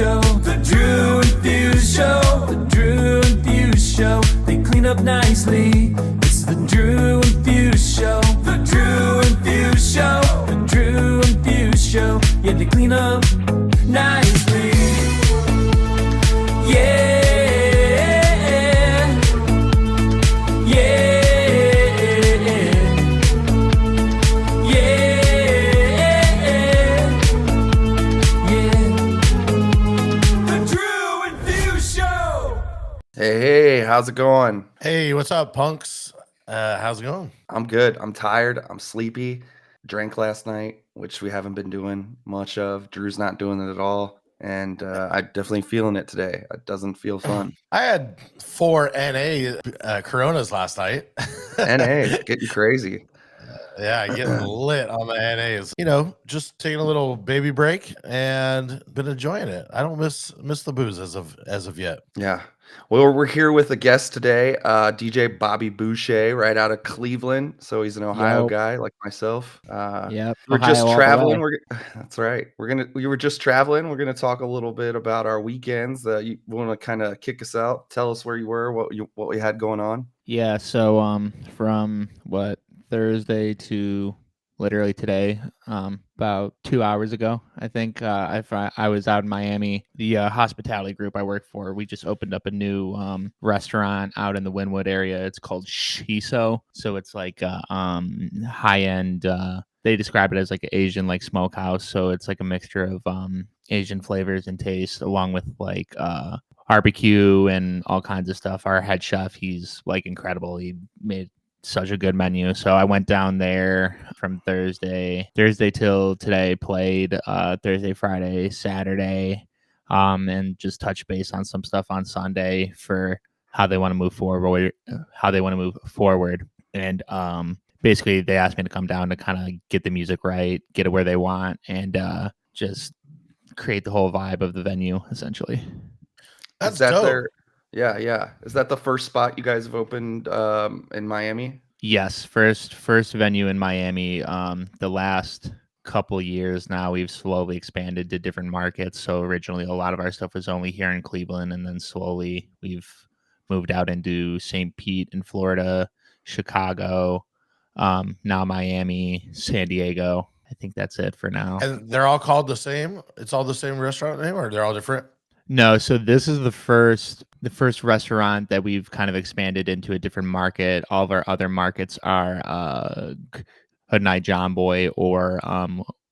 Show, the Drew and Fuse Show, the Drew and Fuse Show. They clean up nicely. It's the Drew and Fuse Show, the Drew and Fuse Show, the Drew and Fuse Show. Yeah, they clean up nicely. Yeah. Hey, how's it going? Hey, what's up, punks? How's it going? I'm good. I'm tired. I'm sleepy. Drank last night, which we haven't been doing much of. Drew's not doing it at all. And I'm definitely feeling it today. It doesn't feel fun. I had 4 NA Coronas last night. NA, getting crazy. Yeah, getting lit on the NAs. You know, just taking a little baby break and been enjoying it. I don't miss the booze as of yet. Yeah. Well, we're here with a guest today, DJ Bobby Booshay, right out of Cleveland. So he's an Ohio guy like myself. Yep. We're Ohio just all the traveling. way. That's right. We were just traveling. We're gonna talk a little bit about our weekends. You want to kind of kick us out? Tell us where you were, what we had going on. Yeah. So from Thursday to literally today, about 2 hours ago, I think I was out in Miami. The hospitality group I work for, we just opened up a new restaurant out in the Wynwood area. It's called Shiso. So it's like high end. They describe it as like an Asian like smokehouse. So it's like a mixture of Asian flavors and tastes, along with like barbecue and all kinds of stuff. Our head chef, he's like incredible. He made such a good menu. So I went down there from Thursday till today, played Thursday, Friday, Saturday, and just touch base on some stuff on Sunday for how they want to move forward, And basically they asked me to come down to kind of get the music right, get it where they want, and just create the whole vibe of the venue, essentially. That's dope. Yeah. Is that the first spot you guys have opened in Miami? Yes, first venue in Miami. The last couple years now, we've slowly expanded to different markets. So originally, a lot of our stuff was only here in Cleveland, and then slowly we've moved out into St. Pete in Florida, Chicago, now Miami, San Diego. I think that's it for now. And they're all called the same? It's all the same restaurant name, or they're all different? No, so this is the first restaurant that we've kind of expanded into a different market. All of our other markets are Hood Night John Boy or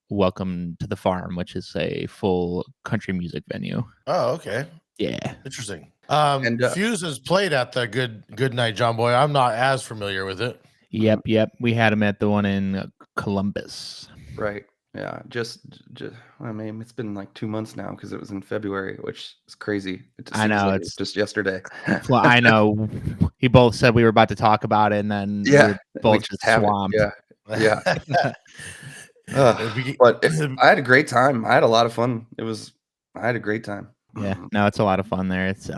Welcome to the Farm, which is a full country music venue. Oh, okay. Yeah. Interesting. Fuse has played at the Good Night John Boy. I'm not as familiar with it. Yep. We had him at the one in Columbus. Right. Yeah, just I mean, it's been like 2 months now because it was in February, which is crazy. I know, like it's just yesterday. Well, I know. We both said we were about to talk about it, and then we were both just swamped. Yeah. But I had a great time. I had a lot of fun. I had a great time. Yeah, no, it's a lot of fun there. It's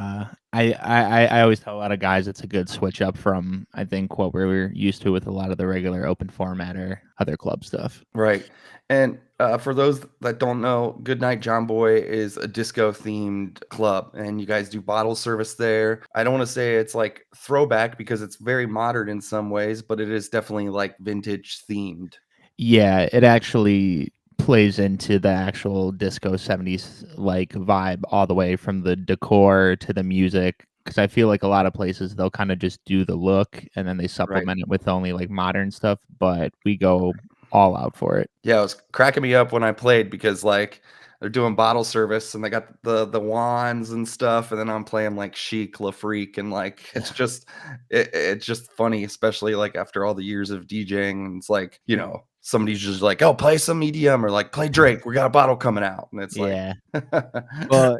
I always tell a lot of guys it's a good switch up from I think what we're used to with a lot of the regular open format or other club stuff. Right. And for those that don't know, Goodnight John Boy is a disco themed club, and you guys do bottle service there. I don't want to say it's like throwback because it's very modern in some ways, but it is definitely like vintage themed. Yeah, it actually plays into the actual disco 70s like vibe all the way from the decor to the music, because I feel like a lot of places they'll kind of just do the look and then they supplement it with only like modern stuff, but we go all out for it. Yeah, it was cracking me up when I played because like they're doing bottle service and they got the wands and stuff, and then I'm playing like Chic, La Freak, and like it's just funny, especially like after all the years of DJing. And it's like, you know, somebody's just like, oh, play some EDM, or like play Drake, we got a bottle coming out, and it's like, well,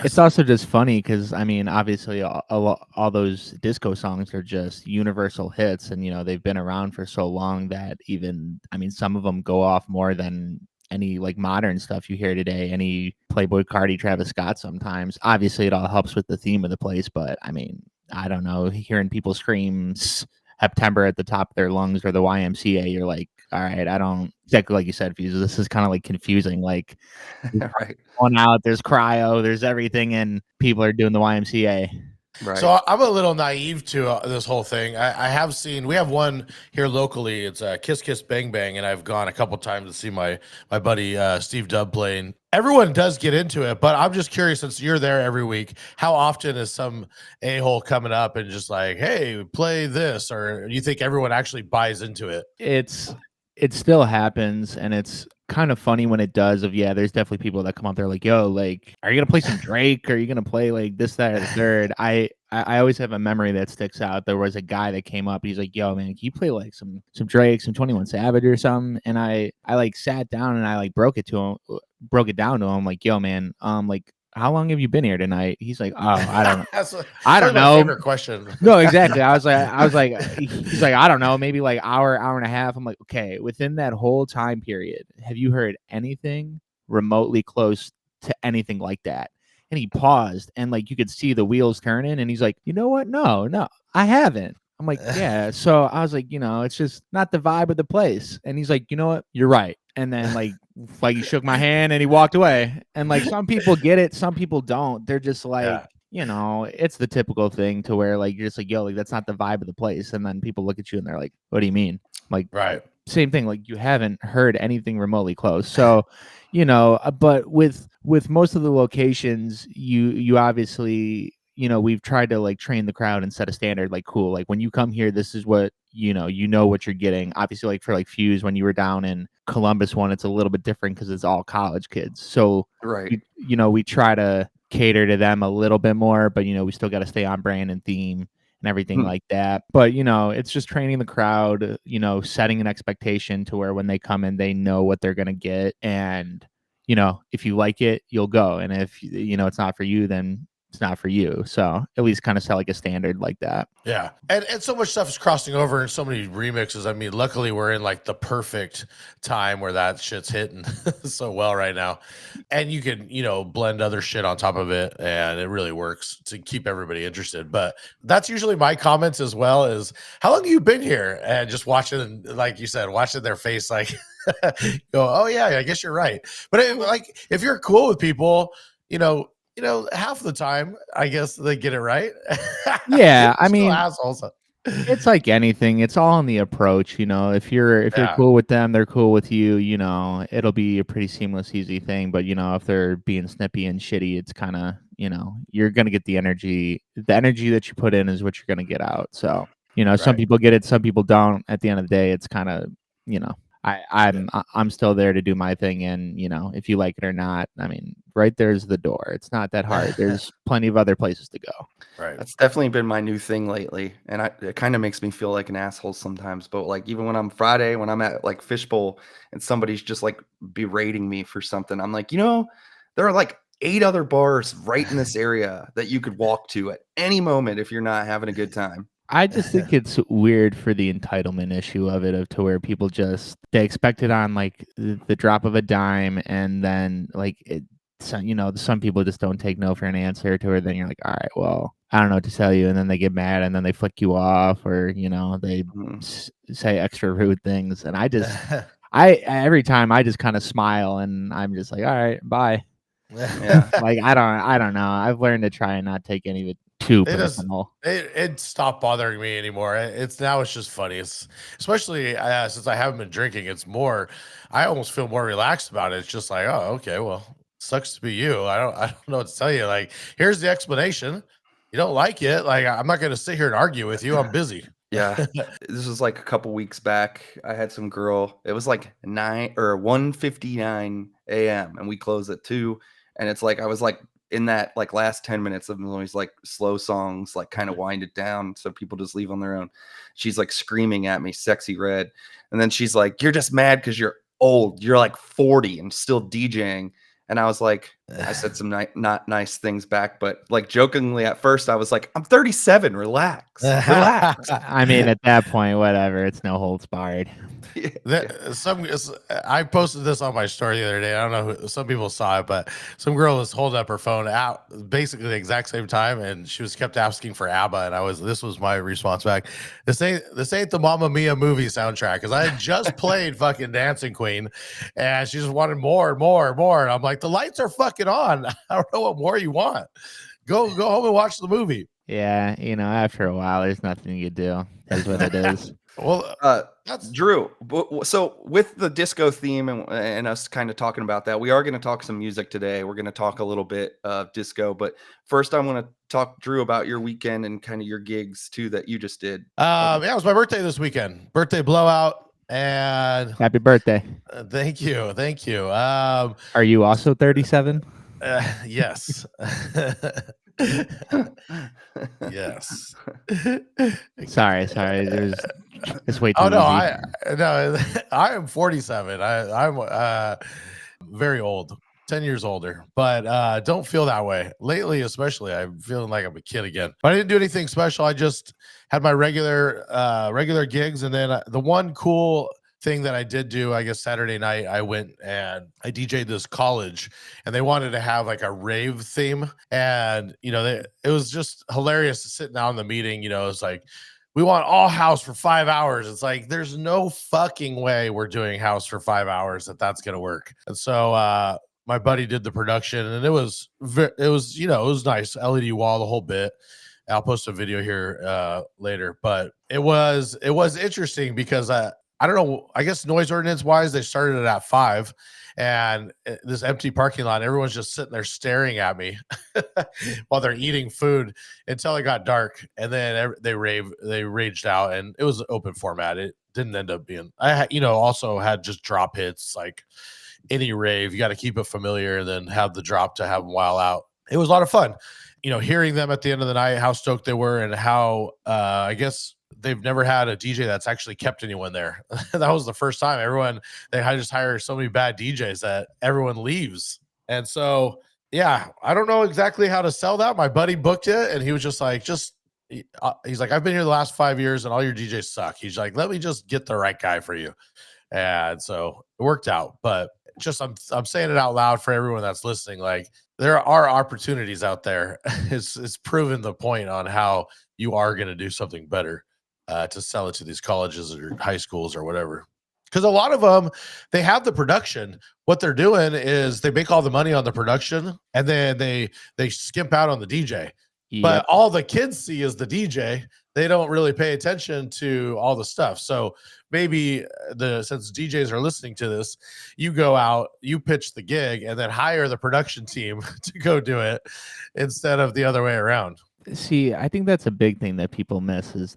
it's also just funny because I mean, obviously all those disco songs are just universal hits, and you know they've been around for so long that even, I mean, some of them go off more than any like modern stuff you hear today, any Playboy Cardi, Travis Scott. Sometimes obviously it all helps with the theme of the place, but I mean, I don't know, hearing people scream September at the top of their lungs or the YMCA, you're like, all right, I don't exactly like you said, Fuse. This is kind of like confusing. Like Right. going out, there's cryo, there's everything, and people are doing the YMCA. Right. So I'm a little naive to this whole thing. I have seen, we have one here locally. It's Kiss Kiss Bang Bang, and I've gone a couple times to see my buddy Steve Dubb playing. Everyone does get into it, but I'm just curious, since you're there every week, how often is some a-hole coming up and just like, hey, play this? Or you think everyone actually buys into it? It still happens, and it's kind of funny when it does. There's definitely people that come up there like, yo, like, are you gonna play some Drake? Are you gonna play like this, that, or the third? I always have a memory that sticks out. There was a guy that came up, he's like, yo, man, can you play like some Drake, some 21 Savage or something? And I like sat down and I like broke it down to him like, yo, man, like, how long have you been here tonight? He's like, oh, I don't I don't my know. favorite question. No, exactly. I was like, he's like, I don't know, maybe like hour and a half. I'm like, okay, within that whole time period, have you heard anything remotely close to anything like that? And he paused, and like you could see the wheels turning, and he's like, you know what? No, I haven't. I'm like, yeah. So I was like, it's just not the vibe of the place. And he's like, you know what? You're right. And then like he shook my hand and he walked away. And like some people get it, some people don't. They're just like, it's the typical thing to where like you're just like, yo, like that's not the vibe of the place. And then people look at you and they're like, what do you mean? Like, right. Same thing. Like you haven't heard anything remotely close. So, but with most of the locations, you obviously, we've tried to like train the crowd and set a standard. Like, cool. Like when you come here, this is what, what you're getting. Obviously, like for like Fuse, when you were down in Columbus one, it's a little bit different because it's all college kids. So, Right. We try to cater to them a little bit more, but, we still got to stay on brand and theme and everything like that. But, it's just training the crowd, setting an expectation to where when they come in, they know what they're going to get. And, if you like it, you'll go. And if, it's not for you, then it's not for you. So at least kind of set like a standard like that. Yeah. And so much stuff is crossing over in so many remixes. I mean, luckily we're in like the perfect time where that shit's hitting so well right now. And you can, blend other shit on top of it, and it really works to keep everybody interested. But that's usually my comments as well, is how long have you been here? And just watching, like you said, watching their face like go, oh yeah, I guess you're right. But if you're cool with people, half the time, I guess they get it right. Yeah, I mean, assholes. It's like anything. It's all in the approach, If you're cool with them, they're cool with you. It'll be a pretty seamless, easy thing. But if they're being snippy and shitty, it's kind of you're gonna get the energy. The energy that you put in is what you're gonna get out. So some people get it, some people don't. At the end of the day, it's kind of I'm still there to do my thing, and if you like it or not, I mean, right there's the door. It's not that hard. There's plenty of other places to go. Right. That's definitely been my new thing lately, and it kind of makes me feel like an asshole sometimes. But like even when I'm Friday, when I'm at like Fishbowl, and somebody's just like berating me for something, I'm like, there are like 8 other bars right in this area that you could walk to at any moment if you're not having a good time. I just think it's weird for the entitlement issue of it, to where people they expect it on like the drop of a dime, and then like some people just don't take no for an answer to it. Then you're like, all right, well, I don't know what to tell you, and then they get mad, and then they flick you off, or they say extra rude things, and every time I just kind of smile, and I'm just like, all right, bye. Yeah. Like I don't know. I've learned to try and not take any of it too personal. It stopped bothering me anymore. It's just funny. It's especially since I haven't been drinking. It's more. I almost feel more relaxed about it. It's just like, oh, okay, well, sucks to be you. I don't know what to tell you. Like, here's the explanation. You don't like it. Like, I'm not going to sit here and argue with you. I'm busy. Yeah. This was like a couple weeks back. I had some girl. It was like 1:59 a.m. and we closed at 2. And it's like I was like in that like last 10 minutes of always like slow songs, like kind of wind it down so people just leave on their own. She's like screaming at me, Sexy Red. And then she's like, you're just mad because you're old. You're like 40 and still DJing. And I was like, I said some not nice things back, but like jokingly at first I was like, I'm 37. Relax. I mean, at that point, whatever. It's no holds barred. I posted this on my story the other day. I don't know who, some people saw it, but some girl was holding up her phone out basically the exact same time, and she was kept asking for Abba, and this was my response back. This ain't the Mamma Mia movie soundtrack, because I had just played fucking Dancing Queen, and she just wanted more, and I'm like, the lights are fucking on. I don't know what more you want. Go home and watch the movie. Yeah, after a while, there's nothing you do. That's what it is. Well, that's Drew. So with the disco theme and us kind of talking about that, we are going to talk some music today. We're going to talk a little bit of disco, but first I want to talk, Drew, about your weekend and kind of your gigs too that you just did. Yeah, it was my birthday this weekend. Birthday blowout, and happy birthday. Thank you. Are you also 37? Yes. Yes. Sorry. It's way too Oh no, easy. I am 47. I'm very old, 10 years older, but don't feel that way lately. Especially, I'm feeling like I'm a kid again. But I didn't do anything special. I just had my regular gigs, and then the one cool thing that I did do, I guess Saturday night, I went and I DJ'd this college, and they wanted to have like a rave theme, and it was just hilarious sitting down in the meeting. It's like, we want all house for 5 hours. It's like, there's no fucking way we're doing house for 5 hours that's gonna work. And so my buddy did the production, and it was nice, LED wall, the whole bit. I'll post a video here later, but it was interesting because I don't know, I guess noise ordinance wise, they started it at 5, and this empty parking lot, everyone's just sitting there staring at me while they're eating food until it got dark. And then they raged out, and it was open format. It didn't end up being, also had just drop hits. Like any rave, you got to keep it familiar and then have the drop to have them while out. It was a lot of fun, hearing them at the end of the night, how stoked they were, and how, I guess, they've never had a DJ that's actually kept anyone there. That was the first time. They just hire so many bad DJs that everyone leaves. And so, yeah, I don't know exactly how to sell that. My buddy booked it, and he was just like, he's like, I've been here the last 5 years and all your DJs suck. He's like, let me just get the right guy for you. And so it worked out, but I'm saying it out loud for everyone that's listening. Like, there are opportunities out there. It's proven the point on how you are going to do something better to sell it to these colleges or high schools or whatever. Because a lot of them, they have the production. What they're doing is they make all the money on the production, and then they skimp out on the DJ. Yep. But all the kids see is the DJ. They don't really pay attention to all the stuff. So maybe since DJs are listening to this, you go out, you pitch the gig, and then hire the production team to go do it instead of the other way around. See, I think that's a big thing that people miss is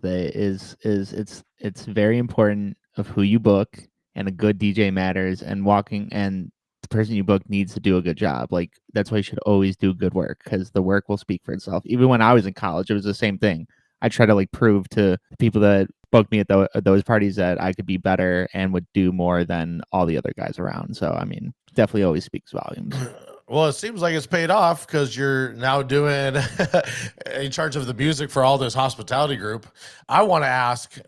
it's very important of who you book, and a good DJ matters, and the person you book needs to do a good job. Like, that's why you should always do good work, because the work will speak for itself. Even when I was in college, it was the same thing. I try to prove to people that booked me at those parties that I could be better and would do more than all the other guys around. So, I mean, definitely always speaks volumes. Well, it seems like it's paid off, because you're now doing in charge of the music for all this hospitality group. I want to ask,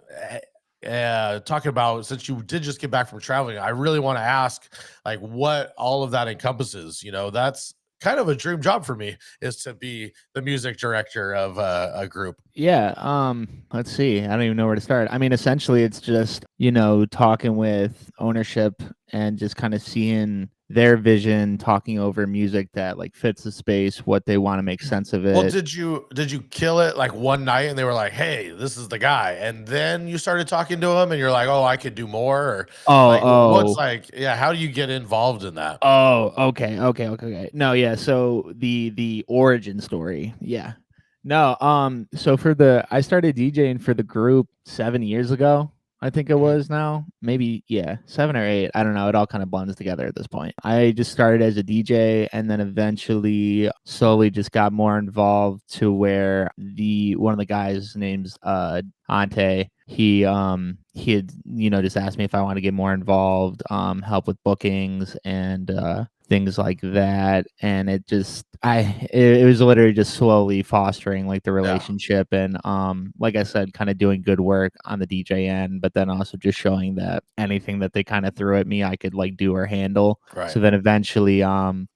talking about, since you did just get back from traveling, I really want to ask, like, what all of that encompasses. That's kind of a dream job for me, is to be the music director of a group. Yeah. Let's see. I don't even know where to start. I mean, essentially, it's just, talking with ownership and just kind of seeing their vision, talking over music that fits the space, what they want to make sense of it. Well, did you kill it one night and they were like, hey, this is the guy, and then you started talking to him and you're like, oh, I could do more? Or what's how do you get involved in that? Oh, okay. No, yeah. So the origin story. Yeah. No, so I started DJing for the group 7 years ago. I think it was now. Maybe, 7 or 8. I don't know. It all kind of blends together at this point. I just started as a DJ, and then eventually slowly just got more involved to where one of the guys' name's Ante. He had, just asked me if I want to get more involved, help with bookings, and things like that. And it was literally just slowly fostering like the relationship, and like I said, kind of doing good work on the DJ end, but then also just showing that anything that they kind of threw at me I could like do or handle. Right. So then eventually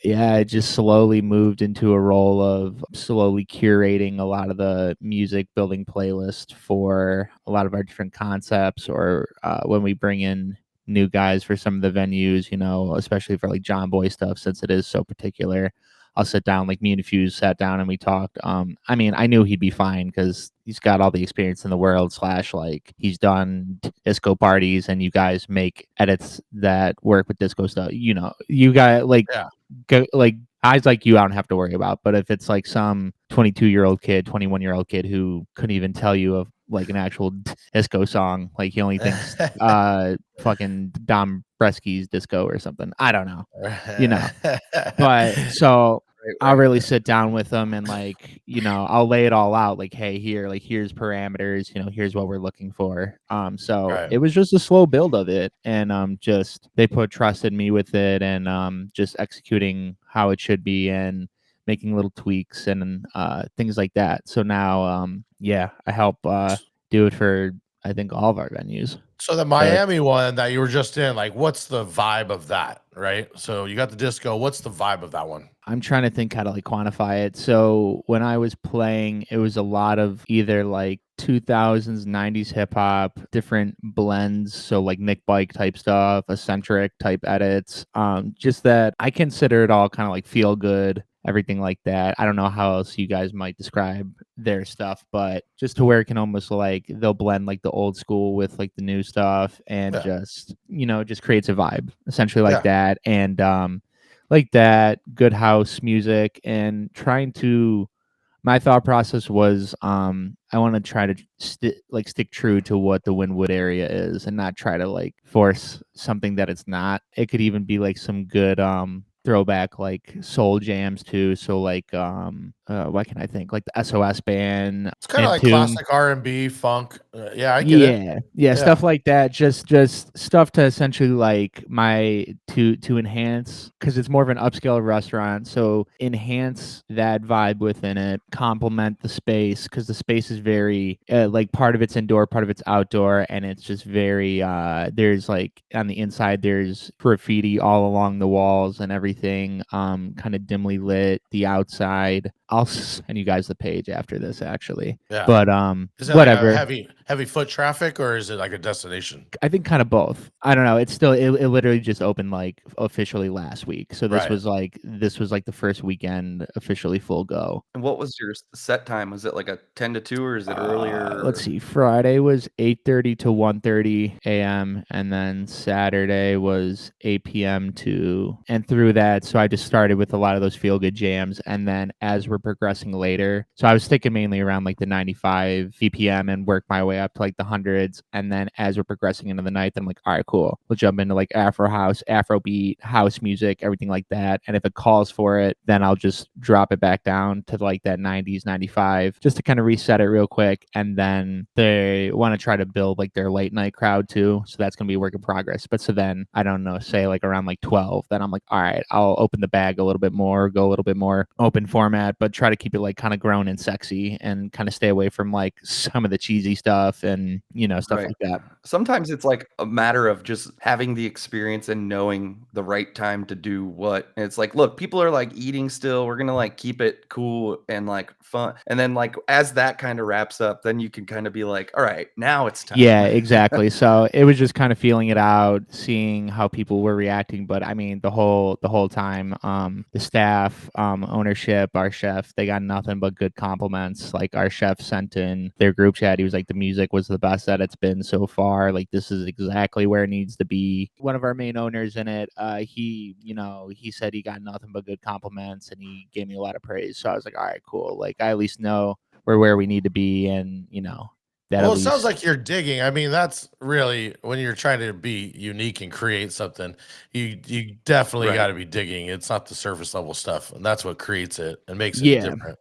it just slowly moved into a role of slowly curating a lot of the music, building playlist for a lot of our different concepts, or when we bring in new guys for some of the venues, especially for like John Boy stuff, since it is so particular. I'll sit down, like me and Fuse sat down and we talked. I mean, I knew he'd be fine because he's got all the experience in the world, / like he's done disco parties, and you guys make edits that work with disco stuff. You guys like like guys like you I don't have to worry about. But if it's like some 22-year-old kid, 21-year-old kid who couldn't even tell you of like an actual disco song, like he only thinks fucking Dom Bresky's disco or something. I don't know. But so I'll really sit down with them and like, I'll lay it all out like, hey, here's parameters, here's what we're looking for. So it was just a slow build of it, and just they put trust in me with it, and just executing how it should be and making little tweaks and things like that. So now I help do it for I think all of our venues. So the Miami one that you were just in, like, what's the vibe of that, right? So you got the disco. What's the vibe of that one? I'm trying to think how to like quantify it. So when I was playing, it was a lot of either like 2000s, 90s hip hop, different blends. So like Nick Bike type stuff, eccentric type edits. Just that I consider it all kind of like feel good, everything like that. I don't know how else you guys might describe their stuff, but just to where it can almost like they'll blend like the old school with like the new stuff, and just just creates a vibe essentially like that. And like that good house music, and my thought process was I want to try to stick true to what the Wynwood area is, and not try to like force something that it's not. It could even be like some good throwback like soul jams too. So like what can I think, like the SOS band, it's kind of like classic R&B funk. I get it. Yeah, stuff like that. Just stuff to essentially like to enhance, because it's more of an upscale restaurant, so enhance that vibe within it, complement the space, because the space is very like part of it's indoor, part of it's outdoor, and it's just very there's like on the inside there's graffiti all along the walls and everything, kind of dimly lit. The outside, I'll send you guys the page after this actually. But is it whatever, like heavy foot traffic, or is it like a destination? I think kind of both. I don't know. It's still it literally just opened like officially last week. So this was like the first weekend officially full go. And what was your set time? Was it like a 10 to 2, or is it earlier? Let's see. Friday was 8:30 to 1:30 a.m. and then Saturday was 8 p.m. and through that. So I just started with a lot of those feel good jams, and then as we're progressing later, so I was sticking mainly around like the 95 BPM and work my way up to like the hundreds, and then as we're progressing into the night, then I'm like, all right, cool, we'll jump into like Afro house, Afrobeat, house music, everything like that. And if it calls for it, then I'll just drop it back down to like that 90s, 95, just to kind of reset it real quick. And then they want to try to build like their late night crowd too, so that's gonna be a work in progress. But so then I don't know, say like around like 12, then I'm like, all right, I'll open the bag a little bit more, go a little bit more open format, but try to keep it like kind of grown and sexy, and kind of stay away from like some of the cheesy stuff and stuff like that. Sometimes it's like a matter of just having the experience and knowing the right time to do what. And it's like, look, people are like eating still. We're gonna like keep it cool and like fun. And then like as that kind of wraps up, then you can kind of be like, all right, now it's time. Yeah, exactly. So it was just kind of feeling it out, seeing how people were reacting. But I mean, the whole time, the staff, ownership, our chef, they got nothing but good compliments. Like our chef sent in their group chat. He was like, the music was the best that it's been so far. Like this is exactly where it needs to be. One of our main owners in it, he said he got nothing but good compliments, and he gave me a lot of praise. So I was like, all right, cool. Like I at least know we're where we need to be, and well, it sounds like you're digging. I mean, that's really when you're trying to be unique and create something, you definitely got to be digging. It's not the surface level stuff, and that's what creates it and makes it different.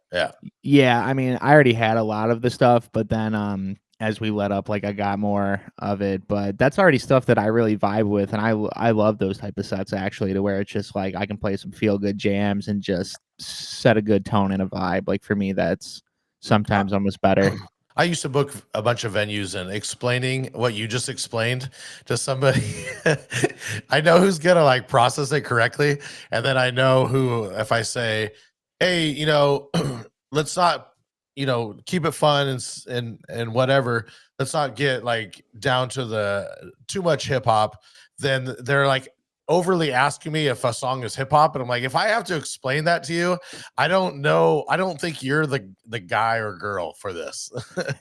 Yeah. I mean, I already had a lot of the stuff, but then as we let up, like I got more of it, but that's already stuff that I really vibe with, and I love those type of sets actually, to where it's just like I can play some feel good jams and just set a good tone and a vibe. Like for me, that's sometimes almost better. I used to book a bunch of venues, and explaining what you just explained to somebody, I know who's gonna like process it correctly, and then I know who, if I say, "Hey, let's not, keep it fun and whatever. Let's not get like down to the too much hip hop," then they're like overly asking me if a song is hip hop, and I'm like, if I have to explain that to you, I don't know. I don't think you're the guy or girl for this.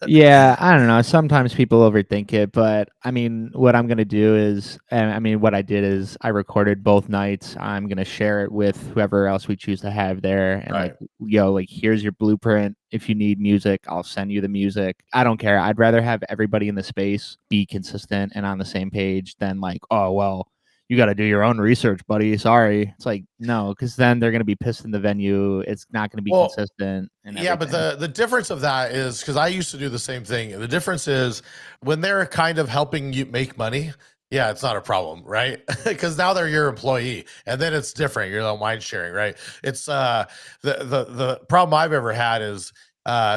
Yeah, I don't know. Sometimes people overthink it, but I mean, what I'm gonna do is, and I mean, what I did is I recorded both nights. I'm gonna share it with whoever else we choose to have there, and Right. like here's your blueprint. If you need music, I'll send you the music. I don't care. I'd rather have everybody in the space be consistent and on the same page than like, oh well, you got to do your own research, buddy. Sorry. It's like, no, because then they're going to be pissed in the venue. It's not going to be Well, consistent. And yeah, but everything. the difference of that is, because I used to do the same thing. The difference is when they're kind of helping you make money. Yeah, it's not a problem, right? Because now they're your employee, and then it's different. You're the mind sharing, right? It's the problem I've ever had is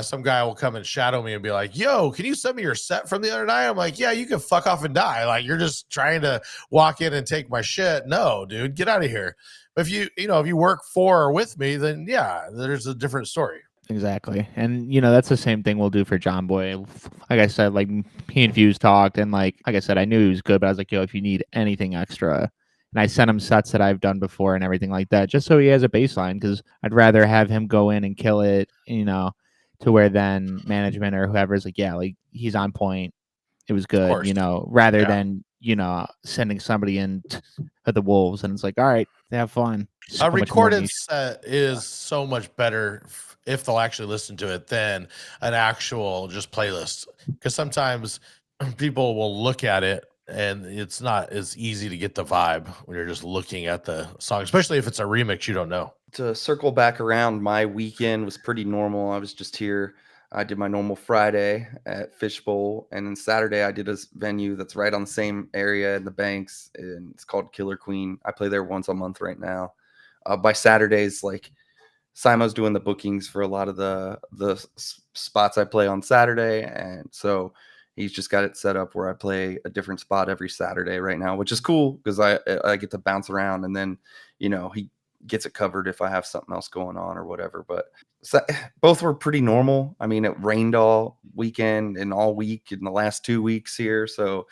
some guy will come and shadow me and be like, "Yo, can you send me your set from the other night?" I'm like, "Yeah, you can fuck off and die. Like, you're just trying to walk in and take my shit. No, dude, get out of here." If you work for or with me, then yeah, there's a different story. Exactly. And that's the same thing we'll do for John Boy. Like I said, like he and Fuse talked, and like I said, I knew he was good, but I was like, yo, if you need anything extra, and I sent him sets that I've done before and everything like that, just so he has a baseline, because I'd rather have him go in and kill it, to where then management or whoever's like, yeah, like he's on point. It was Of good, course. rather Yeah. than, sending somebody in at the Wolves and it's like, all right, they have fun. So A much more recorded niche. set is so much better if they'll actually listen to it than an actual just playlist. Because sometimes people will look at it and it's not as easy to get the vibe when you're just looking at the song, especially if it's a remix you don't know. To circle back around, my weekend was pretty normal. I was just here. I did my normal Friday at Fishbowl, and then Saturday I did a venue that's right on the same area in the Banks, and it's called Killer Queen. I play there once a month right now. By Saturdays, like Simo's doing the bookings for a lot of the spots I play on Saturday, and so he's just got it set up where I play a different spot every Saturday right now, which is cool because I get to bounce around, and then he gets it covered if I have something else going on or whatever. But so, both were pretty normal. I mean, it rained all weekend and all week in the last 2 weeks here, so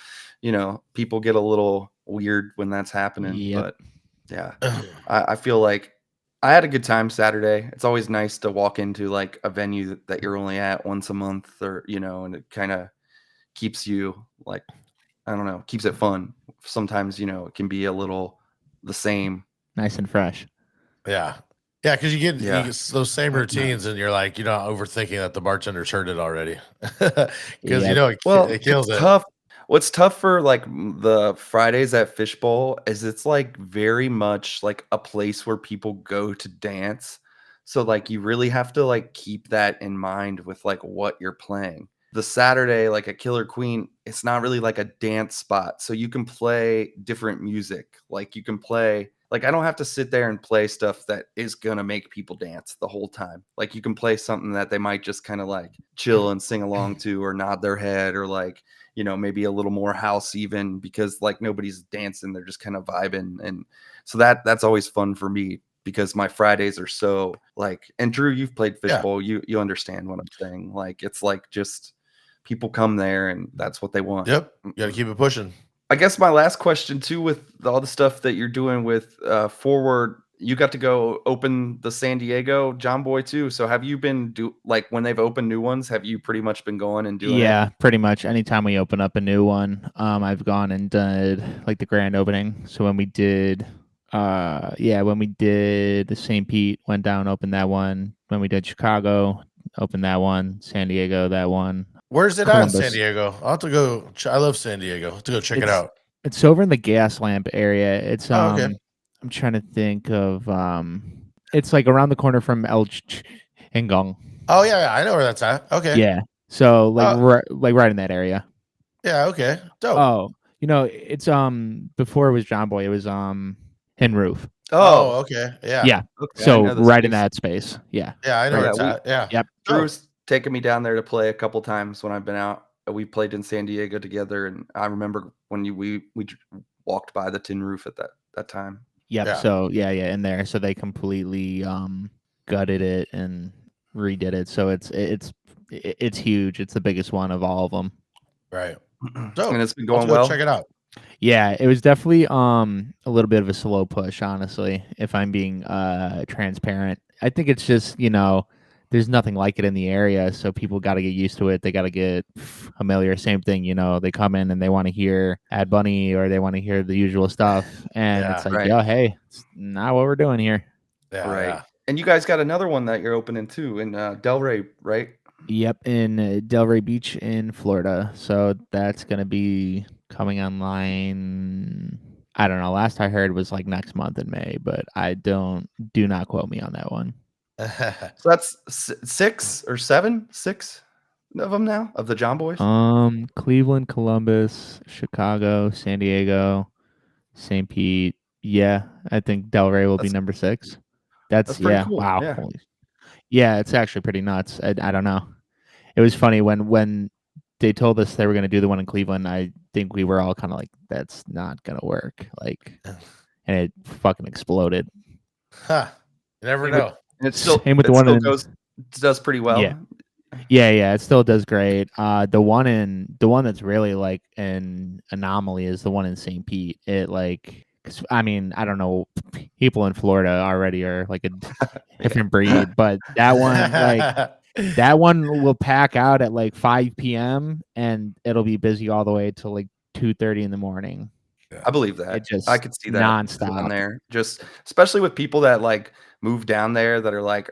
people get a little weird when that's happening. Yep. But yeah, I feel like I had a good time Saturday. It's always nice to walk into like a venue that you're only at once a month, or and it kind of keeps you like, I don't know, keeps it fun. Sometimes it can be a little the same. Nice and fresh. Yeah. Yeah, because you get those same Nice. routines, and you're like, overthinking that the bartender's heard it already. Because Yep. it kills it. Tough. What's tough for like the Fridays at Fishbowl is it's like very much like a place where people go to dance. So like you really have to like keep that in mind with like what you're playing. The Saturday, like a Killer Queen, it's not really like a dance spot. So you can play different music. Like you can play, like I don't have to sit there and play stuff that is gonna make people dance the whole time. Like you can play something that they might just kind of like chill and sing along to, or nod their head, or like maybe a little more house even, because like nobody's dancing, they're just kind of vibing. And so that's always fun for me, because my Fridays are so like, and Drew, you've played Fishbowl, you understand what I'm saying. Like it's like just people come there and that's what they want. Yep. You got to keep it pushing. I guess my last question too, with all the stuff that you're doing with Forward, you got to go open the San Diego John Boy too. So have you been like when they've opened new ones, have you pretty much been going and doing it? Yeah, pretty much. Anytime we open up a new one, I've gone and done like the grand opening. So when we did the St. Pete, went down, opened that one. When we did Chicago, opened that one. San Diego, that one. Where's it at in Columbus. San Diego? I'll have to go. I love San Diego. I'll have to go check it out. It's over in the gas lamp area. It's okay. I'm trying to think of it's like around the corner from El Ingong. Oh yeah, I know where that's at. Okay. Yeah. So like right in that area. Yeah. Okay. Dope. Oh, it's before it was John Boy, it was Hin Roof. Oh, Oh, okay. Yeah. Yeah. okay. I So know the right in space. that space. Yeah. Yeah. I know Yeah, where it's at. Yeah. Yep. Dope. Drew's taken me down there to play a couple times when I've been out. We played in San Diego together, and I remember when we walked by the tin roof at that time. Yep. Yeah. So yeah, in there. So they completely gutted it and redid it. So it's huge. It's the biggest one of all of them. Right. Dope. And it's been I'll going have to go well. check it out. Yeah, it was definitely a little bit of a slow push, honestly, if I'm being transparent. I think it's just, there's nothing like it in the area, so people got to get used to it. They got to get familiar. Same thing, they come in and they want to hear Ad Bunny or they want to hear the usual stuff, and it's like, Right. yo, hey, it's not what we're doing here. Yeah. Right. Yeah. And you guys got another one that you're opening too in Delray, right? Yep, in Delray Beach in Florida. So that's gonna be coming online. I don't know. Last I heard was like next month in May, but do not quote me on that one. So that's 6 or 7, 6 of them now of the John Boys. Cleveland, Columbus, Chicago, San Diego, St. Pete. Yeah, I think Delray will be number 6. That's pretty yeah. cool. Wow. Yeah. Yeah, it's actually pretty nuts. I don't know. It was funny when they told us they were going to do the one in Cleveland. I think we were all kind of like, that's not going to work. Like, and it fucking exploded. Huh. You never know. And it still Same with the one in, does pretty well. Yeah, it still does great. The one that's really like an anomaly is the one in St. Pete. It like, 'cause, I mean, I don't know, people in Florida already are like a different breed, but that one like. That one will pack out at like 5 p.m. and it'll be busy all the way till like 2:30 in the morning. I believe that. It just I could see that nonstop on there. Just especially with people that like move down there that are like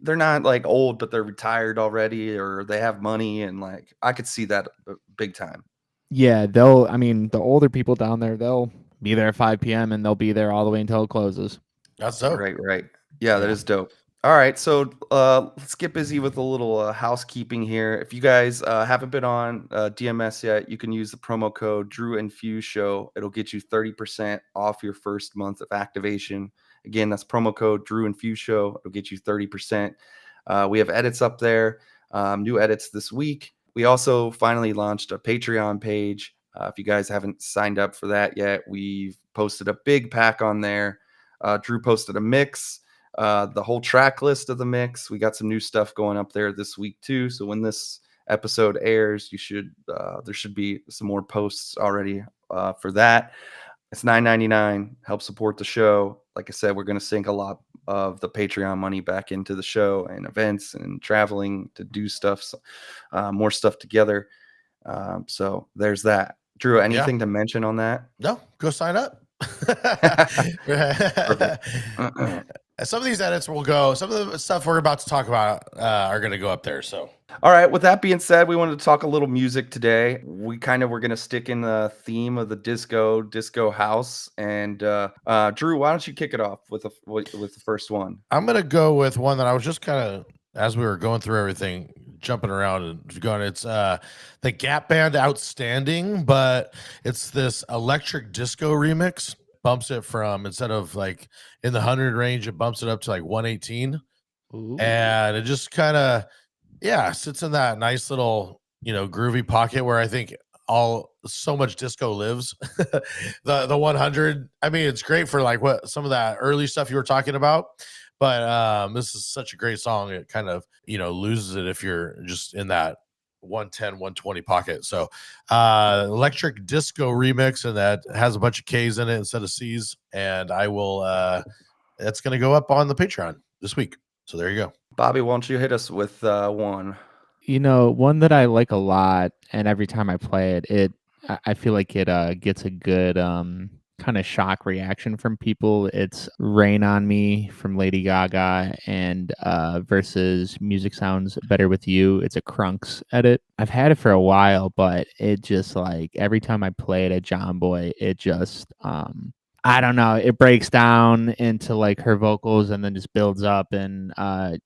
they're not like old, but they're retired already or they have money, and like I could see that big time. Yeah, the older people down there, they'll be there at 5 p.m. and they'll be there all the way until it closes. That's dope. Right. Yeah, that is dope. All right, so let's get busy with a little housekeeping here. If you guys haven't been on DMS yet, you can use the promo code Drew and Fuse Show. It'll get you 30% off your first month of activation. Again, that's promo code Drew and Fuse Show. It'll get you 30%. We have edits up there, new edits this week. We also finally launched a Patreon page. If you guys haven't signed up for that yet, we've posted a big pack on there. Drew posted a mix. The whole track list of the mix. We got some new stuff going up there this week too. So when this episode airs, there should be some more posts already for that. It's $9.99. Help support the show. Like I said, we're going to sink a lot of the Patreon money back into the show and events and traveling to do stuff, more stuff together. So there's that. Drew, anything to mention on that? No, go sign up. Some of these edits will go. Some of the stuff we're about to talk about are going to go up there. So, all right. With that being said, we wanted to talk a little music today. We kind of were going to stick in the theme of the disco house. And Drew, why don't you kick it off with the first one? I'm going to go with one that I was just kind of, as we were going through everything, jumping around and going. It's the Gap Band Outstanding, but it's this electric disco remix. Bumps it from, instead of like in the 100 range, it bumps it up to like 118. Ooh. And it just kind of sits in that nice little groovy pocket where I think so much disco lives. the 100, I mean, it's great for like what some of that early stuff you were talking about, but this is such a great song. It kind of loses it if you're just in that 110 120 pocket. So electric disco remix, and that has a bunch of K's in it instead of C's, and I will that's going to go up on the Patreon this week. So there you go. Bobby, why don't you hit us with one? One that I like a lot, and every time I play it, I feel like it gets a good kind of shock reaction from people. It's Rain on Me from Lady Gaga, and versus Music Sounds Better With You. It's a Crunks edit. I've had it for a while, but it just like every time I play it at John Boy, it just I don't know, it breaks down into like her vocals and then just builds up and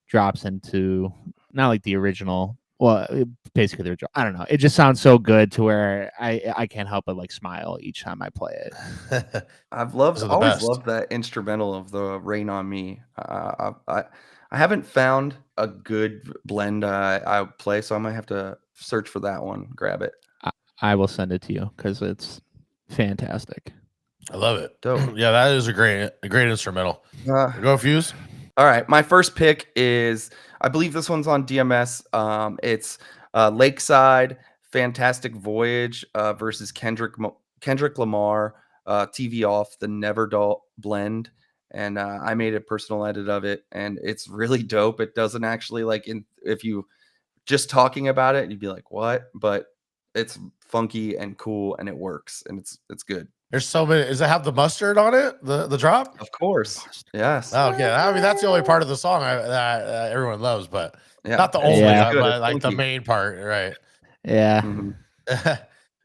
drops into not like the original well, basically they're I don't know. It just sounds so good to where I can't help but like smile each time I play it. I've Those loved, are the always best. loved that instrumental of the "Rain on Me." I haven't found a good blend I play, so I might have to search for that one, grab it. I will send it to you because it's fantastic. I love it. Dope. Yeah, that is a great instrumental. Go Fuse. All right, my first pick is, I believe this one's on DMS. It's Lakeside, Fantastic Voyage versus Kendrick Lamar, TV Off, the Neverdull blend. And I made a personal edit of it, and it's really dope. It doesn't actually if you just talking about it, you'd be like, what? But it's funky and cool, and it works, and it's good. There's so many. Does it have the mustard on it? The drop? Of course, yes. Oh, okay. I mean, that's the only part of the song that everyone loves, but Yeah, not the it's only, Yeah. good, but it's like the funky. main part, right? Yeah. Mhm.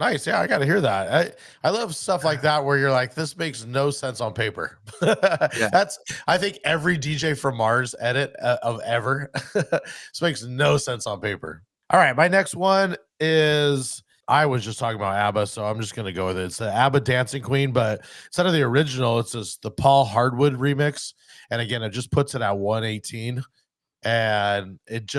Nice. Yeah, I got to hear that. I love stuff like that where you're like, this makes no sense on paper. That's, I think every DJ from Mars edit of ever. This makes no sense on paper. All right, my next one is, I was just talking about Abba, so I'm just gonna go with it. It's the Abba Dancing Queen, but instead of the original, it's just the Paul Hardwood remix. And again, it just puts it at 118, and it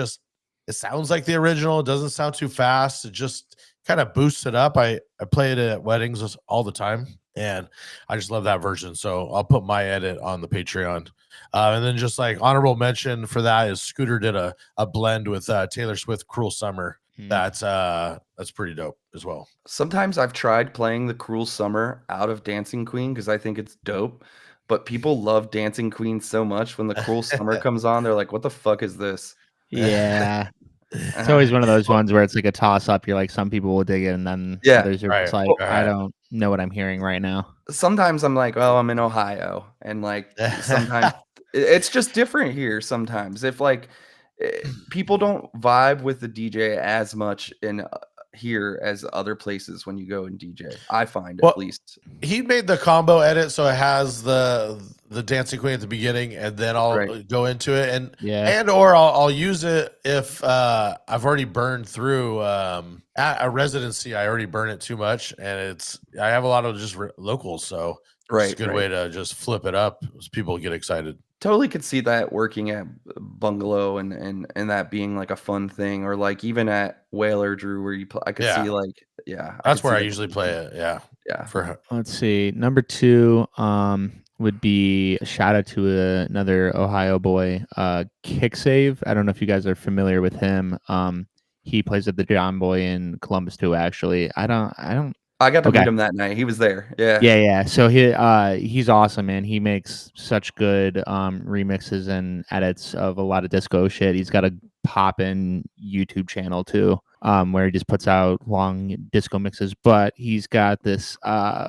sounds like the original. It doesn't sound too fast. It just kind of boosts it up. I play it at weddings all the time, and I just love that version. So I'll put my edit on the Patreon. And then just like honorable mention for that is Scooter did a blend with Taylor Swift Cruel Summer. That's pretty dope as well. Sometimes I've tried playing the Cruel Summer out of Dancing Queen because I think it's dope, but people love Dancing Queen so much when the Cruel Summer comes on, they're like, "What the fuck is this?" Yeah. It's always one of those ones where it's like a toss up. You're like, some people will dig it, and then Yeah, others are right, just like, I right. don't know what I'm hearing right now. Sometimes I'm like, "Oh, I'm in Ohio," and like sometimes it's just different here. Sometimes if people don't vibe with the DJ as much in here as other places when you go and DJ, I find Well, at least. He made the combo edit so it has the Dancing Queen at the beginning, and then I'll Right. go into it, Yeah. or I'll use it if I've already burned through at a residency. I already burn it too much, and I have a lot of just locals, so it's a good way to just flip it up as people get excited. Totally could see that working at Bungalow and that being like a fun thing, or like even at Whaler Drew where you play. I could Yeah. see I That's could where see I that usually being play fun. it. Yeah, Yeah. for Let's see. Number 2 would be a shout out to another Ohio boy, Kick Save. I don't know if you guys are familiar with him. He plays at the John Boy in Columbus too, actually. I I got to Okay. meet him that night. He was there. Yeah. Yeah. So he's awesome, man. He makes such good remixes and edits of a lot of disco shit. He's got a poppin' YouTube channel too, where he just puts out long disco mixes. But he's got this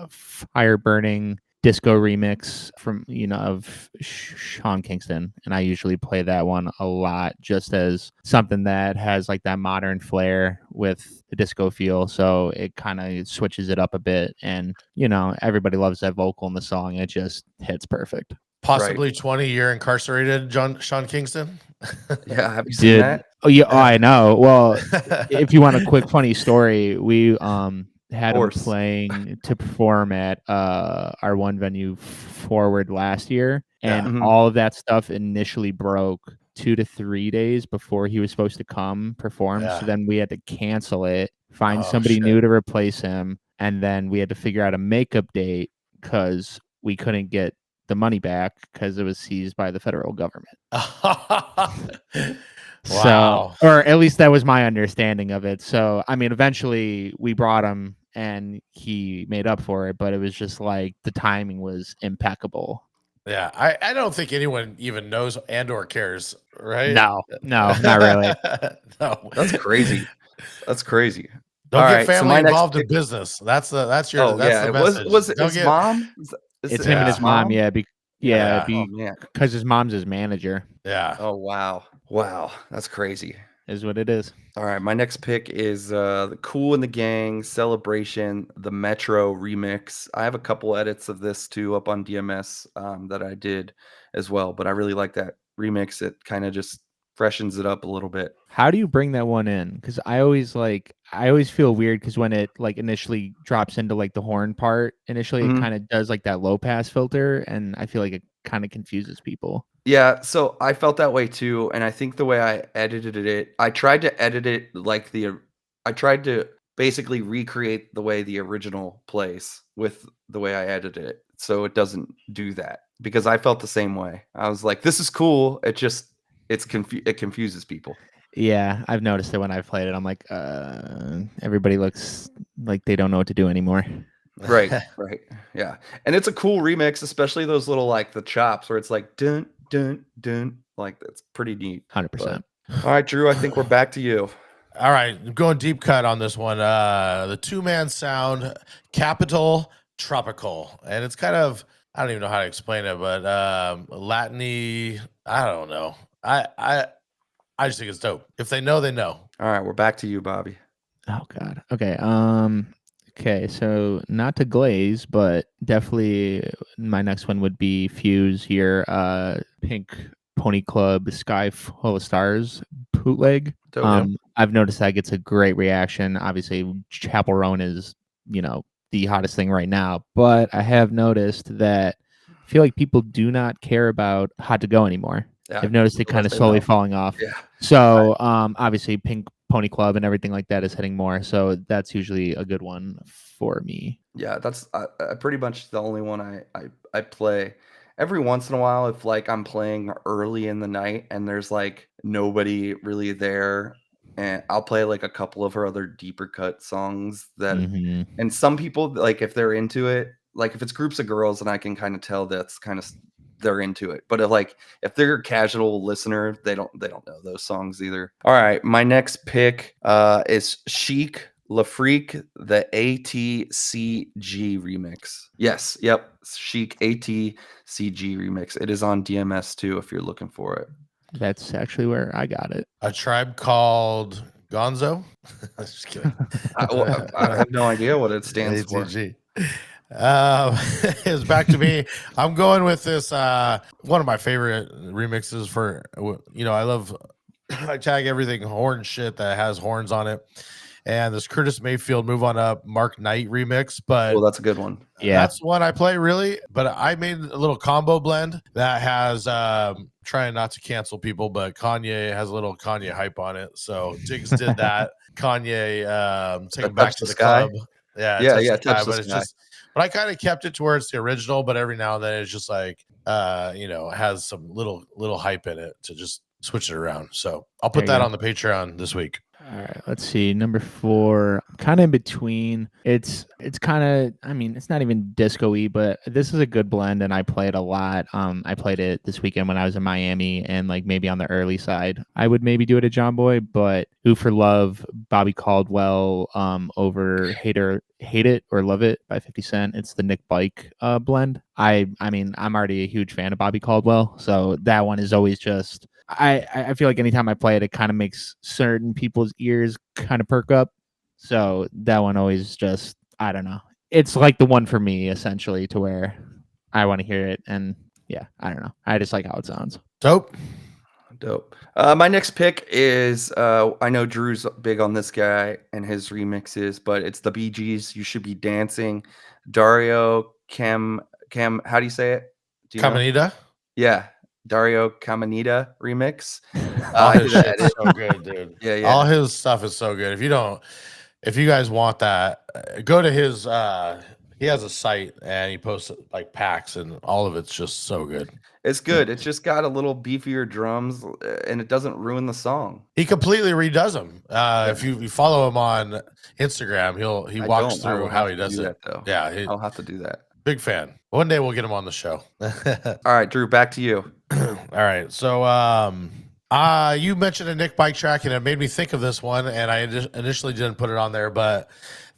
fire burning disco remix from of Sean Kingston, and I usually play that one a lot just as something that has like that modern flair with the disco feel, so it kind of switches it up a bit, and everybody loves that vocal in the song. It just hits perfect. possibly 20-year incarcerated Sean Kingston. Yeah. Have you seen that? Oh yeah, I know. Well, if you want a quick funny story, we had him course. playing to perform at our one venue Forward last year, and Mhm. all of that stuff initially broke 2 to 3 days before he was supposed to come perform. Yeah. So then we had to cancel it, find Oh, somebody shit. new to replace him, and then we had to figure out a makeup date because we couldn't get the money back because it was seized by the federal government. Wow. So, or at least that was my understanding of it. So, I mean, eventually we brought him and he made up for it, but it was just like the timing was impeccable. Yeah, I don't think anyone even knows and or cares, right? No, not really. No. That's crazy. That's crazy. Don't All get right, so family my next involved in pick- business. That's the Oh that's yeah, the it was message. it his mom? It's him and his mom. Yeah. Yeah. Oh man. Because his mom's his manager Yeah. Oh wow, that's crazy. is what it is. All right, my next pick is the Cool and the Gang Celebration, the Metro remix. I have a couple edits of this too up on DMS that I did as well, but I really like that remix. It kind of just freshens it up a little bit. How do you bring that one in? Because I always feel weird because when it like initially drops into like the horn part, initially it Mhm. kind of does like that low pass filter, and I feel like it kind of confuses people. Yeah, so I felt that way too, and I think the way I edited it, I tried to edit it like I tried to basically recreate the way the original plays with the way I edited it, so it doesn't do that because I felt the same way. I was like, "This is cool." It confuses people. Yeah, I've noticed it when I've played it. I'm like, everybody looks like they don't know what to do anymore. Right, right, yeah, and it's a cool remix, especially those little like the chops where it's like dun dun dun, like that's pretty neat. 100%. All right, Drew, I think we're back to you. All right, I'm going deep cut on this one. The 2-man sound, Capital Tropical, and it's kind of, I don't even know how to explain it, but Latin-y, I don't know. I just think it's dope. If they know, they know. All right, we're back to you, Bobby. Oh God. Okay. Okay. So not to glaze, but definitely my next one would be Fuse here. Pink Pony Club Sky Full of Stars bootleg. Dope. I've noticed that gets a great reaction. Obviously, Chapel Roan is the hottest thing right now, but I have noticed that I feel like people do not care about Hot to Go anymore. Yeah, I've noticed it kind of unless they slowly know. falling off. Yeah. So obviously Pink Pony Club and everything like that is hitting more. So that's usually a good one for me. Yeah, that's pretty much the only one I play. Every once in a while, if like I'm playing early in the night and there's like nobody really there, and I'll play like a couple of her other deeper cut songs that, Mhm. and some people like if they're into it, like if it's groups of girls, and I can kind of tell that's kind of they're into it. But if they're a casual listener, they don't know those songs either. All right, my next pick is Chic Lafrique, the ATCG remix. Yes, yep, Chic ATCG remix. It is on DMS too if you're looking for it. That's actually where I got it. A Tribe Called Gonzo. Just kidding. I have no idea what it stands for. ATG. It's back to me. I'm going with this one of my favorite remixes for I tag everything horn shit that has horns on it, and this Curtis Mayfield Move On Up Mark Knight remix. But Well, that's a good one. Yeah. that's one I play really. But I made a little combo blend that has trying not to cancel people, but Kanye has a little Kanye hype on it. So Diggz did that. Kanye take him back to the Sky? club. Yeah, Yeah, Touch Touch the the Sky, Sky. but I kind of kept it towards the original, but every now and then it's just like it has some little hype in it to just switch it around. So I'll put There you that go. on the Patreon this week. All right, let's see. Number 4, kind of in between. It's kind of, I mean, it's not even disco-y, but this is a good blend, and I play it a lot. I played it this weekend when I was in Miami, and like maybe on the early side, I would maybe do it at John Boy, but Ooh for Love, Bobby Caldwell, over Hate It or Love It by 50 Cent. It's the Nick Bike blend. I mean, I'm already a huge fan of Bobby Caldwell, so that one is always just. I feel like anytime I play it, it kind of makes certain people's ears kind of perk up. So that one always just, I don't know. It's like the one for me, essentially, to where I want to hear it. And yeah, I don't know. I just like how it sounds. Dope. My next pick is I know Drew's big on this guy and his remixes, but it's the Bee Gees. You Should Be Dancing. Dario Cam. How do you say it? Do you know? Caminita. Yeah, Dario Caminita remix. All I his did shit's that. so good, dude. Yeah. All his stuff is so good. If you guys want that, go to his he has a site and he posts like packs and all of it's just so good. It's good. It's just got a little beefier drums and it doesn't ruin the song. He completely redoes them. If you follow him on Instagram, he walks through how he does it. Though. Yeah, I'll have to do that. Big fan. One day we'll get him on the show. All right, Drew, back to you. All right. So you mentioned a Nick Bike track and it made me think of this one, and I initially didn't put it on there, but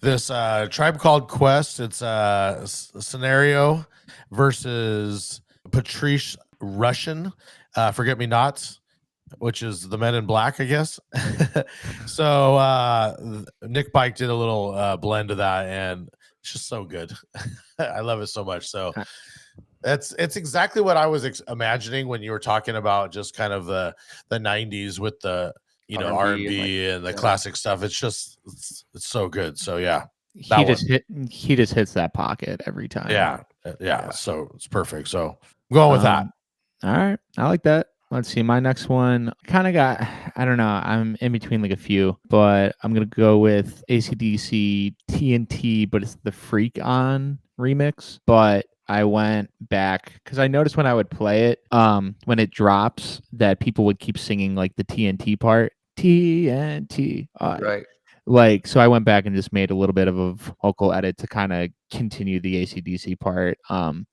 this Tribe Called Quest, it's a Scenario versus Patrice Rushen, Forget Me Nots, which is the Men in Black, I guess. So Nick Bike did a little blend of that, and it's just so good. I love it so much. So It's exactly what I was imagining when you were talking about just kind of the 90s with the R&B and the classic stuff. It's just it's so good. So yeah, He just hits that pocket every time. Yeah. So it's perfect. So I'm going with that. All right, I like that. Let's see. My next one kind of got, I don't know. I'm in between like a few, but I'm going to go with AC/DC TNT, but it's the Freak On remix. But I went back because I noticed when I would play it, when it drops, that people would keep singing like the TNT part. TNT. Right. Like, so I went back and just made a little bit of a vocal edit to kind of continue the AC/DC part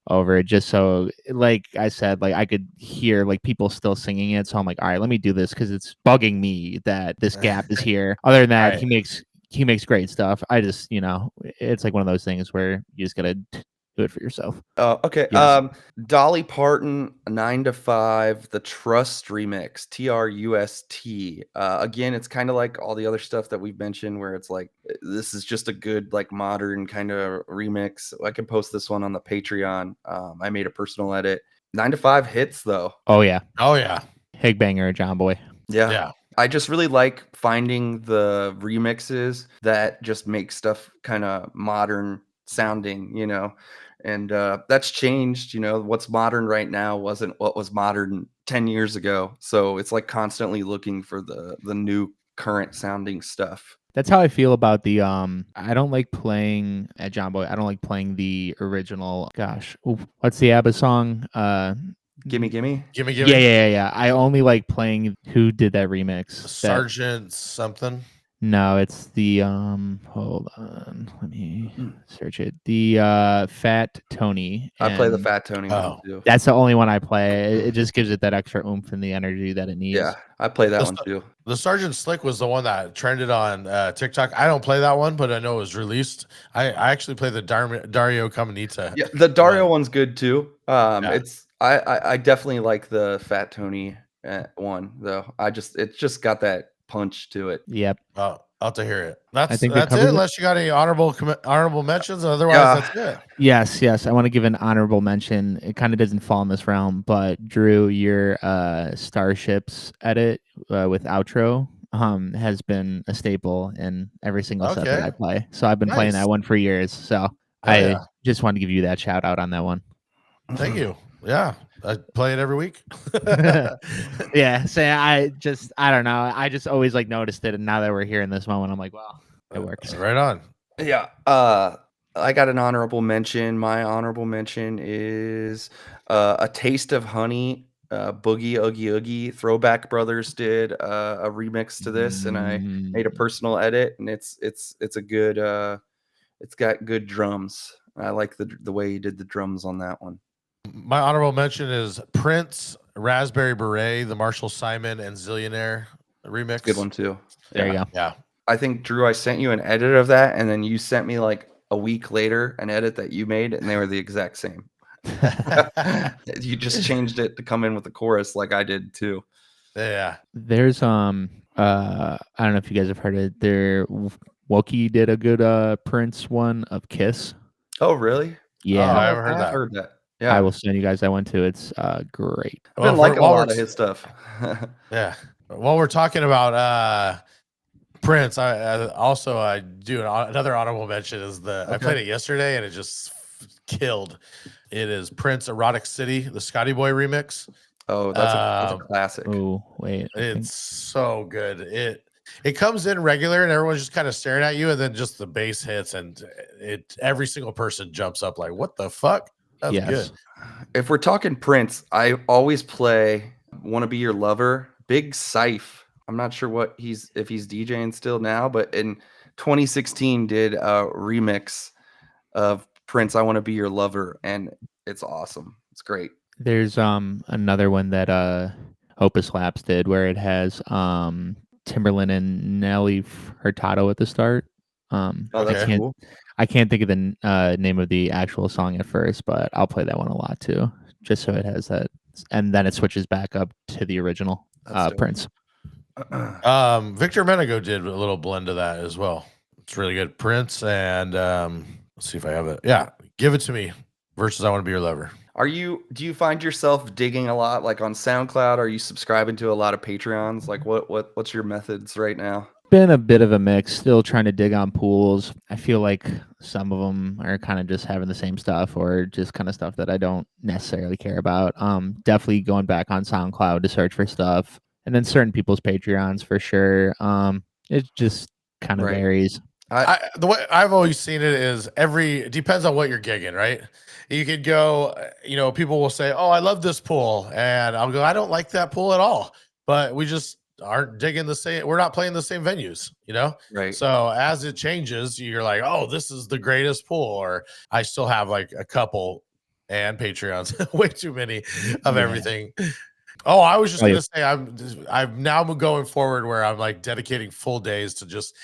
over it, just so, like I said, like I could hear like people still singing it. So I'm like, all right, let me do this because it's bugging me that this gap is here. Other than that, Right. he makes great stuff. I just, it's like one of those things where you just gotta do it for yourself. Okay. Yes. Dolly Parton, 9 to 5, the Trust remix, TRUST. Again, it's kind of like all the other stuff that we've mentioned, where it's like this is just a good, like, modern kind of remix. I can post this one on the Patreon. I made a personal edit. 9 to 5 hits though. Oh yeah. Oh yeah. Higbanger, John Boy. Yeah. I just really like finding the remixes that just make stuff kind of modern sounding, and that's changed. What's modern right now wasn't what was modern 10 years ago. So it's like constantly looking for the new current sounding stuff. That's how I feel about the I don't like playing at John Boy. I don't like playing the original. Gosh, what's the Abba song? Gimme. Yeah. I only like playing who did that remix. Sergeant something. No, it's the hold on, let me search it. The Fat Tony. I play the Fat Tony one too. That's the only one I play. It just gives it that extra oomph and the energy that it needs. Yeah, I play that one too. The Sergeant Slick was the one that trended on TikTok. I don't play that one, but I know it was released. I actually play the Dario Caminita. Yeah, the Dario one's good too. It's I definitely like the Fat Tony one though. It's just got that punch to it. Yep. I'll have to hear it. That's it. It. Unless you got any honorable mentions, otherwise that's it. Yes. I want to give an honorable mention. It kind of doesn't fall in this realm, but Drew, your Starships edit with outro has been a staple in every single set that I play. So I've been playing that one for years. So I just wanted to give you that shout out on that one. Thank you. Yeah. I play it every week. Yeah. So I don't know. I just always like noticed it. And now that we're here in this moment, I'm like, well, it works. Right on. Yeah. I got an honorable mention. My honorable mention is A Taste of Honey, Boogie Oogie Oogie. Throwback Brothers did a remix to this, and I made a personal edit, and it's a good it's got good drums. I like the way he did the drums on that one. My honorable mention is Prince, Raspberry Beret, the Marshall Simon and Zillionaire remix. Good one too. There you go. Yeah. I think, Drew, I sent you an edit of that, and then you sent me like a week later an edit that you made, and they were the exact same. You just changed it to come in with the chorus like I did too. Yeah. There's I don't know if you guys have heard it. Wookie did a good Prince one of Kiss. Oh, really? Yeah. I haven't heard that. I've heard that. Yeah. I will send you guys that one too. It's great. I've been liking a lot of his stuff. Yeah. While we're talking about Prince, I do another honorable mention is I played it yesterday and it just killed. It is Prince Erotic City, the Scotty Boy remix. Oh, that's a classic. Oh, wait. It's so good. It comes in regular and everyone's just kind of staring at you, and then just the bass hits and every single person jumps up like, what the fuck? That's good. If we're talking Prince, I always play Wanna Be Your Lover, Big Syph. I'm not sure if he's DJing still now, but in 2016 did a remix of Prince, I Want to Be Your Lover, and it's awesome. It's great. There's another one that Opus Labs did where it has Timberland and Nelly Furtado at the start. That's cool. I can't think of the name of the actual song at first, but I'll play that one a lot too, just so it has that, and then it switches back up to the original Prince. Victor Menego did a little blend of that as well. It's really good. Prince and let's see if I have it. Yeah, Give It to Me versus I Want to Be Your Lover. Do you find yourself digging a lot like on SoundCloud? Are you subscribing to a lot of Patreons? Like what's your methods right now? Been a bit of a mix. Still trying to dig on pools. I feel like some of them are kind of just having the same stuff, or just kind of stuff that I don't necessarily care about. Definitely going back on SoundCloud to search for stuff, and then certain people's Patreons for sure. It just kind of Right. varies. The way I've always seen it is it depends on what you're gigging, right? You could go, people will say, "Oh, I love this pool," and I'll go, "I don't like that pool at all," but we just aren't digging the same. We're not playing the same venues, Right. So as it changes, you're like, "Oh, this is the greatest pool," or I still have like a couple and Patreons, way too many of Yeah. everything. Oh, I was just Oh, yeah. gonna say I'm now going forward where I'm like dedicating full days to just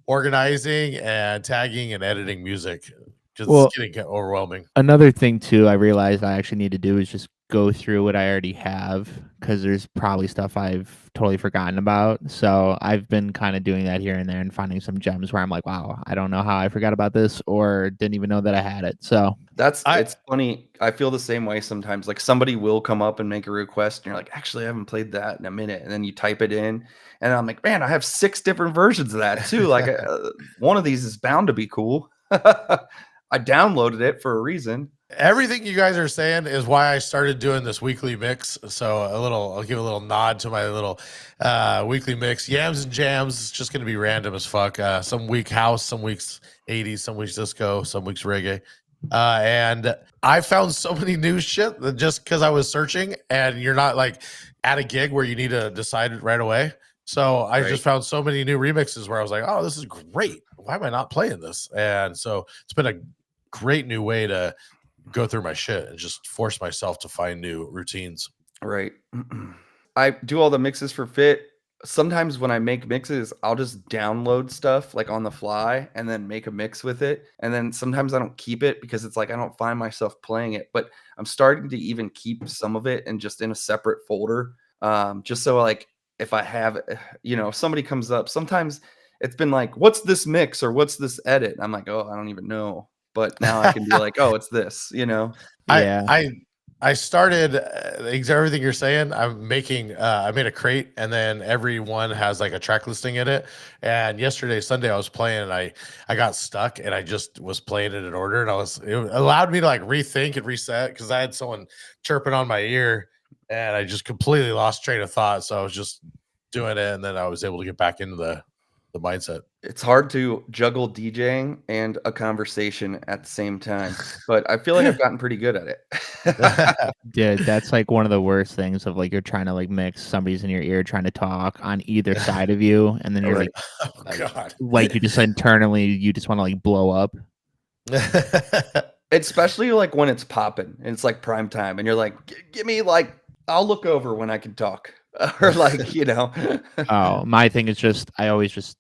organizing and tagging and editing music because Well, it's getting overwhelming. Another thing too, I realized I actually need to do is just go through what I already have, because there's probably stuff I've totally forgotten about. So I've been kind of doing that here and there and finding some gems where I'm like, wow, I don't know how I forgot about this or didn't even know that I had it. So It's funny. I feel the same way sometimes. Like somebody will come up and make a request, and you're like, actually, I haven't played that in a minute. And then you type it in, and I'm like, man, I have 6 different versions of that too. Like one of these is bound to be cool. I downloaded it for a reason. Everything you guys are saying is why I started doing this weekly mix. So I'll give a little nod to my little weekly mix. Yams and jams. It's just going to be random as fuck. Some week house, some weeks 80s, some weeks disco, some weeks reggae. And I found so many new shit that just because I was searching, and you're not like at a gig where you need to decide it right away. So I Right. just found so many new remixes where I was like, oh, this is great. Why am I not playing this? And so it's been a great new way to go through my shit and just force myself to find new routines. Right. I do all the mixes for Fit. Sometimes when I make mixes, I'll just download stuff like on the fly and then make a mix with it. And then sometimes I don't keep it because it's like I don't find myself playing it. But I'm starting to even keep some of it and just in a separate folder. Just so like if I have, if somebody comes up, sometimes it's been like, what's this mix or what's this edit? And I'm like, oh, I don't even know. But now I can be like, oh, it's this, yeah. I started everything you're saying. I'm making I made a crate, and then every one has like a track listing in it. And yesterday, Sunday, I was playing, and I got stuck, and I just was playing it in order, and it allowed me to like rethink and reset because I had someone chirping on my ear, and I just completely lost train of thought. So I was just doing it, and then I was able to get back into the mindset. It's hard to juggle DJing and a conversation at the same time, but I feel like I've gotten pretty good at it. Yeah, that's like one of the worst things of like you're trying to like mix, somebody's in your ear trying to talk on either side of you, and then you're Right. Oh God. like you just internally you just want to like blow up. Especially like when it's popping and it's like prime time and you're like, give me like, I'll look over when I can talk. Or like, Oh, my thing is just I always just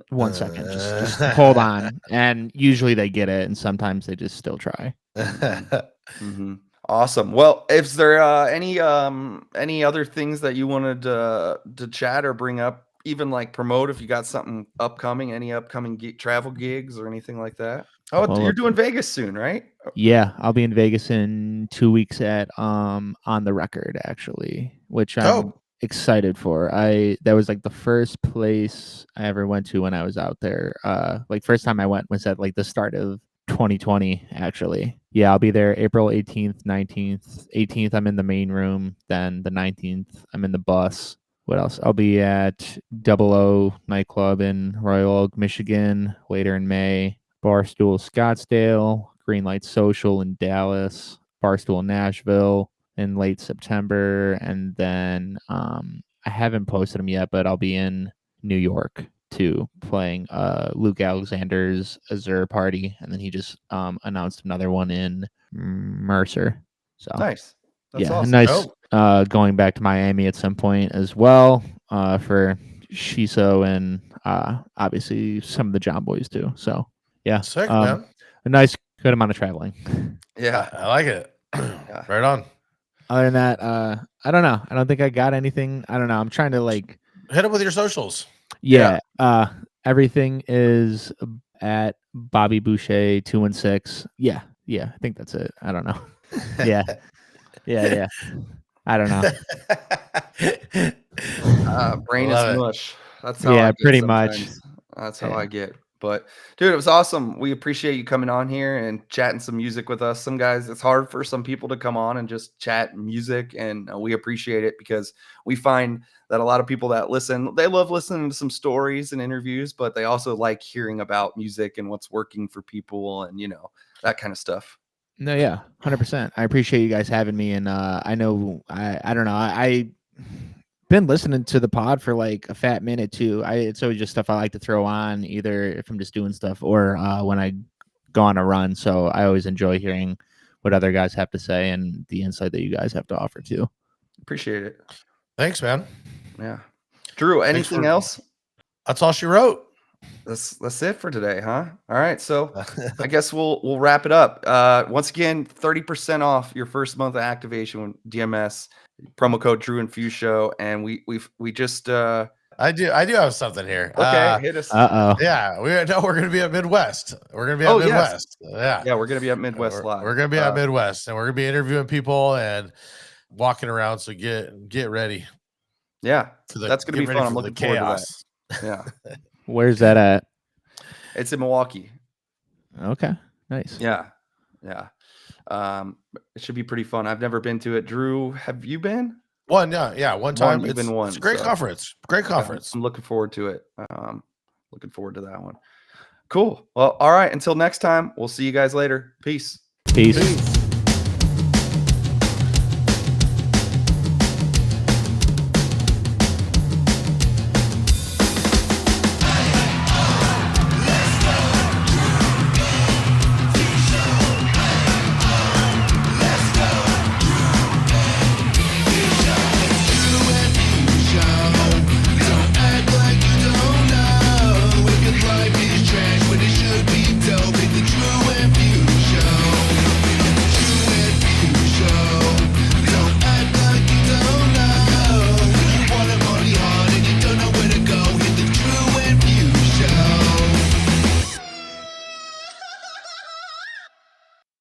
1 second, just hold on, and usually they get it, and sometimes they just still try. Mhm. Awesome. Well, is there any other things that you wanted to chat or bring up, even like promote if you got something upcoming, any upcoming travel gigs or anything like that? Oh, Well, you're doing Vegas soon, right? Yeah, I'll be in Vegas in 2 weeks at On the Record actually, which I'm excited for. That was like the first place I ever went to when I was out there. Like first time I went was at like the start of 2020 actually. Yeah, I'll be there April 18th, 19th. 18th I'm in the main room, then the 19th I'm in the bus. What else? I'll be at Double O nightclub in Royal Oak, Michigan later in May. Barstool Scottsdale, Greenlight Social in Dallas, Barstool Nashville in late September, and then I haven't posted them yet, but I'll be in New York too, playing Luke Alexander's Azure party, and then he just announced another one in Mercer. So Nice. That's yeah, awesome. nice. Going back to Miami at some point as well for Shiso and obviously some of the John Boys too. So yeah, Sick, man. a nice good amount of traveling. Yeah. I like it. Yeah. Right on. Other than that, I don't know. I don't think I got anything. I don't know. I'm trying to like Hit up with your socials. yeah. Everything is at Bobby Booshay 216. Yeah. I think that's it. I don't know. Yeah. Yeah. I don't know. Brain Love is it. mush. That's how I Yeah, get pretty much. sometimes. That's how Yeah. I get. But dude, it was awesome. We appreciate you coming on here and chatting some music with us. Some guys, it's hard for some people to come on and just chat music, and we appreciate it because we find that a lot of people that listen, they love listening to some stories and interviews, but they also like hearing about music and what's working for people and that kind of stuff. No, yeah, 100%. I appreciate you guys having me, and I know I don't know I been listening to the pod for like a fat minute too. It's always just stuff I like to throw on, either if I'm just doing stuff or when I go on a run. So I always enjoy hearing what other guys have to say and the insight that you guys have to offer too. Appreciate it. Thanks, man. Yeah. Drew, anything else? That's all she wrote. That's it for today, huh? All right, so I guess we'll wrap it up. Once again, 30% off your first month of activation with DMS, promo code Drew and Fuse Show, and we just I do have something here. okay, hit us. Yeah, we're gonna be at Midwest. We're gonna be at Midwest. Yes. Yeah, we're gonna be at Midwest Live. We're gonna be at Midwest, and we're gonna be interviewing people and walking around. So get ready. Yeah, that's gonna be fun. I'm looking forward to that. Yeah. Where's that at? It's in Milwaukee. Okay, nice. Yeah. It should be pretty fun. I've never been to it. Drew, have you been? One time. You've been one. It's a great conference. Great conference. I'm looking forward to it. Looking forward to that one. Cool. Well, all right. Until next time, we'll see you guys later. Peace. Peace.